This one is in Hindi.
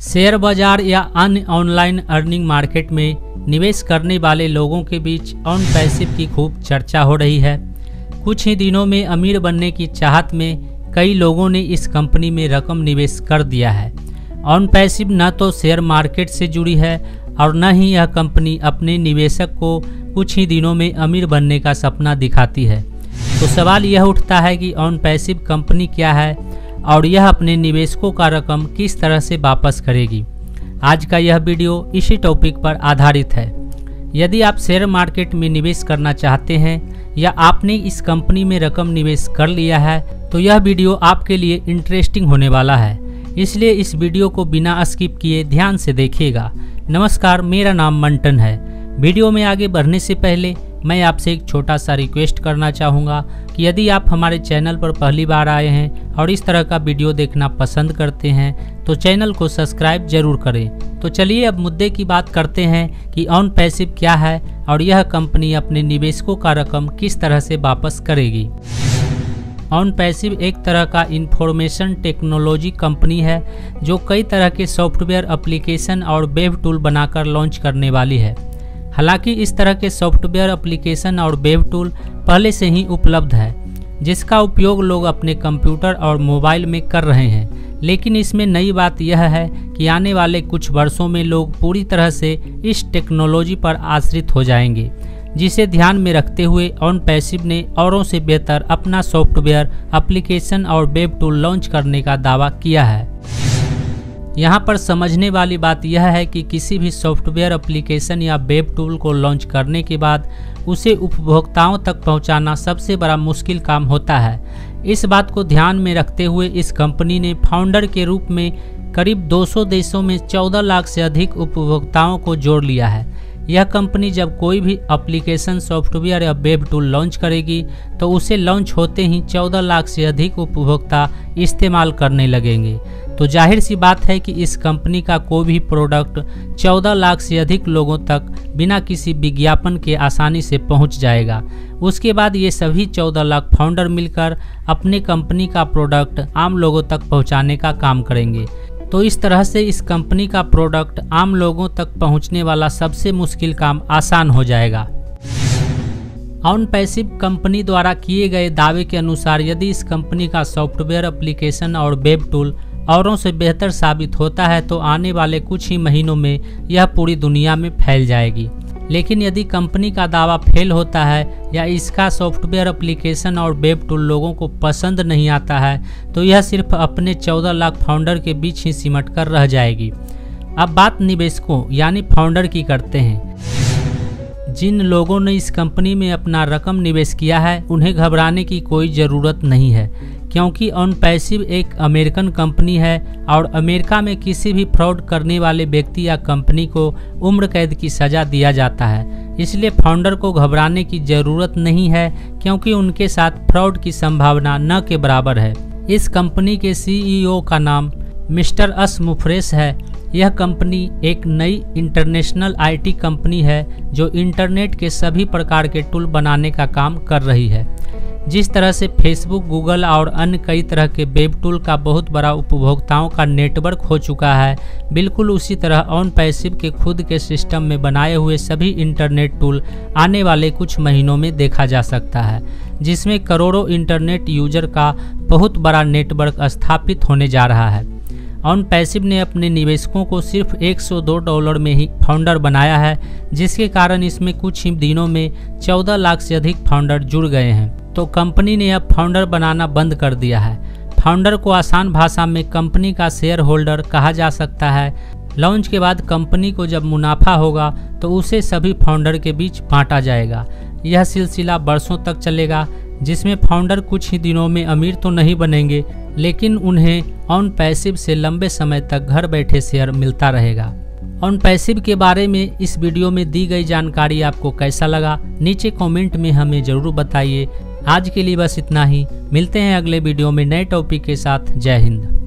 शेयर बाजार या अन्य ऑनलाइन अर्निंग मार्केट में निवेश करने वाले लोगों के बीच ऑन पैसिव की खूब चर्चा हो रही है। कुछ ही दिनों में अमीर बनने की चाहत में कई लोगों ने इस कंपनी में रकम निवेश कर दिया है। ऑन पैसिव न तो शेयर मार्केट से जुड़ी है और न ही यह कंपनी अपने निवेशक को कुछ ही दिनों में अमीर बनने का सपना दिखाती है। तो सवाल यह उठता है कि ऑन पैसिव कंपनी क्या है और यह अपने निवेशकों का रकम किस तरह से वापस करेगी। आज का यह वीडियो इसी टॉपिक पर आधारित है। यदि आप शेयर मार्केट में निवेश करना चाहते हैं या आपने इस कंपनी में रकम निवेश कर लिया है तो यह वीडियो आपके लिए इंटरेस्टिंग होने वाला है, इसलिए इस वीडियो को बिना स्किप किए ध्यान से देखिएगा। नमस्कार, मेरा नाम मंटन है। वीडियो में आगे बढ़ने से पहले मैं आपसे एक छोटा सा रिक्वेस्ट करना चाहूँगा कि यदि आप हमारे चैनल पर पहली बार आए हैं और इस तरह का वीडियो देखना पसंद करते हैं तो चैनल को सब्सक्राइब जरूर करें। तो चलिए अब मुद्दे की बात करते हैं कि ऑन पैसिव क्या है और यह कंपनी अपने निवेशकों का रकम किस तरह से वापस करेगी। ऑन पैसिव एक तरह का इंफॉर्मेशन टेक्नोलॉजी कंपनी है जो कई तरह के सॉफ्टवेयर एप्लीकेशन और वेब टूल बनाकर लॉन्च करने वाली है। हालांकि इस तरह के सॉफ्टवेयर एप्लीकेशन और वेब टूल पहले से ही उपलब्ध है जिसका उपयोग लोग अपने कंप्यूटर और मोबाइल में कर रहे हैं, लेकिन इसमें नई बात यह है कि आने वाले कुछ वर्षों में लोग पूरी तरह से इस टेक्नोलॉजी पर आश्रित हो जाएंगे, जिसे ध्यान में रखते हुए ऑन पैसिव ने औरों से बेहतर अपना सॉफ्टवेयर एप्लीकेशन और वेब टूल लॉन्च करने का दावा किया है। यहाँ पर समझने वाली बात यह है कि किसी भी सॉफ्टवेयर एप्लीकेशन या वेब टूल को लॉन्च करने के बाद उसे उपभोक्ताओं तक पहुँचाना सबसे बड़ा मुश्किल काम होता है। इस बात को ध्यान में रखते हुए इस कंपनी ने फाउंडर के रूप में करीब 200 देशों में 14 लाख से अधिक उपभोक्ताओं को जोड़ लिया है। यह कंपनी जब कोई भी एप्लीकेशन, सॉफ्टवेयर या वेब टूल लॉन्च करेगी तो उसे लॉन्च होते ही 14 लाख से अधिक उपभोक्ता इस्तेमाल करने लगेंगे। तो जाहिर सी बात है कि इस कंपनी का कोई भी प्रोडक्ट 14 लाख से अधिक लोगों तक बिना किसी विज्ञापन के आसानी से पहुंच जाएगा। उसके बाद ये सभी 14 लाख फाउंडर मिलकर अपने कंपनी का प्रोडक्ट आम लोगों तक पहुंचाने का काम करेंगे। तो इस तरह से इस कंपनी का प्रोडक्ट आम लोगों तक पहुंचने वाला सबसे मुश्किल काम आसान हो जाएगा। ऑन पैसिव कंपनी द्वारा किए गए दावे के अनुसार यदि इस कंपनी का सॉफ्टवेयर एप्लीकेशन और वेब टूल औरों से बेहतर साबित होता है तो आने वाले कुछ ही महीनों में यह पूरी दुनिया में फैल जाएगी। लेकिन यदि कंपनी का दावा फेल होता है या इसका सॉफ्टवेयर एप्लीकेशन और वेब टूल लोगों को पसंद नहीं आता है तो यह सिर्फ अपने 14 लाख फाउंडर के बीच ही सिमट कर रह जाएगी। अब बात निवेशकों यानी फाउंडर की करते हैं। जिन लोगों ने इस कंपनी में अपना रकम निवेश किया है उन्हें घबराने की कोई ज़रूरत नहीं है, क्योंकि ऑन पैसिव एक अमेरिकन कंपनी है और अमेरिका में किसी भी फ्रॉड करने वाले व्यक्ति या कंपनी को उम्र कैद की सज़ा दिया जाता है। इसलिए फाउंडर को घबराने की ज़रूरत नहीं है, क्योंकि उनके साथ फ्रॉड की संभावना न के बराबर है। इस कंपनी के CEO का नाम मिस्टर एस मुफरेस है। यह कंपनी एक नई इंटरनेशनल IT कंपनी है जो इंटरनेट के सभी प्रकार के टूल बनाने का काम कर रही है। जिस तरह से फेसबुक, गूगल और अन्य कई तरह के वेब टूल का बहुत बड़ा उपभोक्ताओं का नेटवर्क हो चुका है, बिल्कुल उसी तरह ऑन पैसिव के खुद के सिस्टम में बनाए हुए सभी इंटरनेट टूल आने वाले कुछ महीनों में देखा जा सकता है, जिसमें करोड़ों इंटरनेट यूजर का बहुत बड़ा नेटवर्क स्थापित होने जा रहा है। ऑन पैसिव ने अपने निवेशकों को सिर्फ $102 में ही फाउंडर बनाया है, जिसके कारण इसमें कुछ ही दिनों में 14 लाख से अधिक फाउंडर जुड़ गए हैं। तो कंपनी ने अब फाउंडर बनाना बंद कर दिया है। फाउंडर को आसान भाषा में कंपनी का शेयर होल्डर कहा जा सकता है। लॉन्च के बाद कंपनी को जब मुनाफा होगा तो उसे सभी फाउंडर के बीच बांटा जाएगा। यह सिलसिला बरसों तक चलेगा, जिसमें फाउंडर कुछ ही दिनों में अमीर तो नहीं बनेंगे, लेकिन उन्हें ऑन पैसिव से लंबे समय तक घर बैठे शेयर मिलता रहेगा। ऑन पैसिव के बारे में इस वीडियो में दी गई जानकारी आपको कैसा लगा, नीचे कमेंट में हमें ज़रूर बताइए। आज के लिए बस इतना ही। मिलते हैं अगले वीडियो में नए टॉपिक के साथ। जय हिंद।